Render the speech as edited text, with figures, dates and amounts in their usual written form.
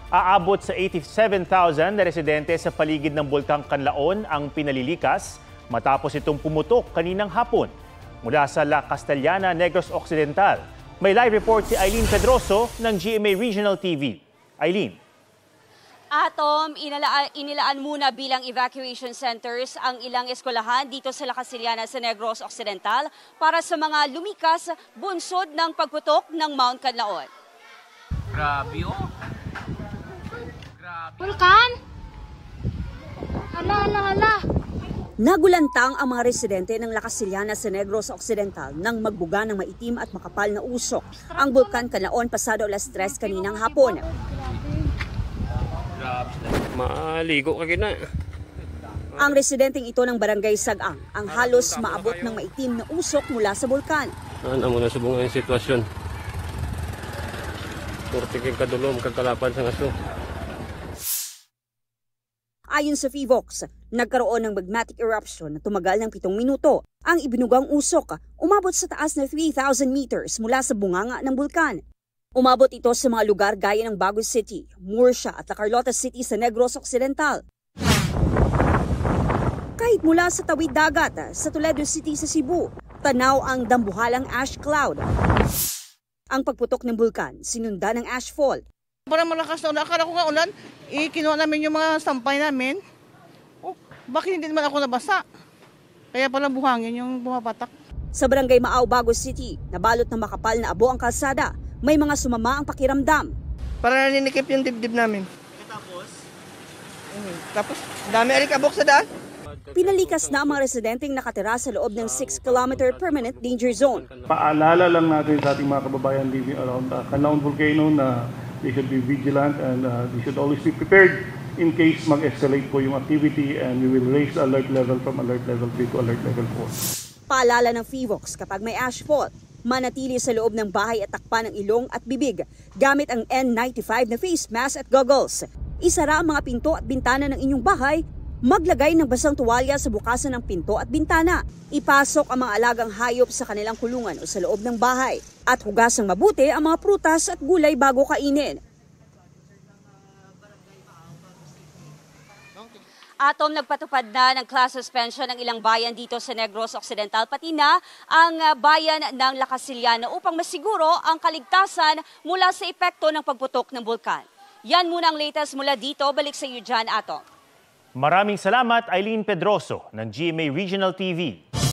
Aabot sa 87,000 na residente sa paligid ng Bulkang Canlaon ang pinalilikas matapos itong pumutok kaninang hapon. Mula sa La Castellana, Negros Occidental, may live report si Eileen Pedroso ng GMA Regional TV. Eileen. Atom, inilaan muna bilang evacuation centers ang ilang eskwelahan dito sa La Castellana sa Negros Occidental para sa mga lumikas bunsod ng pagputok ng Mount Canlaon. Grabe oh. Grabe. Bulkan! Hala! Nagulantang ang mga residente ng La Castellana sa Negros Occidental nang magbuga ng maitim at makapal na usok ang Bulkan Canlaon pasado alas 3 kaninang hapon. Maligo ka gina. Ang residenteng ito ng Barangay Sagang ang halos maabot ng maitim na usok mula sa bulkan. Ano mo na subong ang sitwasyon. Turtikin kadulom kagkalapan sa ngaso. Ayon sa FIVOX, nagkaroon ng magmatic eruption na tumagal ng 7 minuto. Ang ibinugang usok umabot sa taas na 3,000 meters mula sa bunganga ng bulkan. Umabot ito sa mga lugar gaya ng Baguio City, Murcia at La Carlota City sa Negros Occidental. Kahit mula sa tawid dagat sa Toledo City sa Cebu, tanaw ang dambuhalang ash cloud. Ang pagputok ng bulkan sinundan ng ashfall. Parang malakas na ulan. Akala ko nga ulan, kinuha namin yung mga sampay namin. Oh, bakit hindi naman ako nabasa? Kaya pala buhangin yung bumapatak. Sa Barangay Maaw, Baguio City, nabalot ng makapal na abo ang kalsada. May mga sumama ang pakiramdam. Para naninikip yung dibdib namin. Tapos, dami alikabok sa daan. Pinalikas na ang mga residenteng nakatira sa loob ng 6-kilometer permanent danger zone. Paalala lang natin sa ating mga kababayan living around Canlaon Volcano na they should be vigilant and they should always be prepared in case mag-escalate po yung activity, and we will raise the alert level from alert level 3 to alert level 4. Paalala ng FIVOX kapag may ashfall, manatili sa loob ng bahay at takpan ng ilong at bibig gamit ang N95 na face mask at goggles. Isara ang mga pinto at bintana ng inyong bahay. Maglagay ng basang tuwalya sa bukasan ng pinto at bintana. Ipasok ang mga alagang hayop sa kanilang kulungan o sa loob ng bahay. At hugasang mabuti ang mga prutas at gulay bago kainin. Atom, nagpatupad na ng class suspension ng ilang bayan dito sa Negros Occidental, pati na ang bayan ng La Castellana upang masiguro ang kaligtasan mula sa epekto ng pagputok ng bulkan. Yan muna ang latest mula dito. Balik sa iyo dyan, Atom. Maraming salamat, Eileen Pedroso ng GMA Regional TV.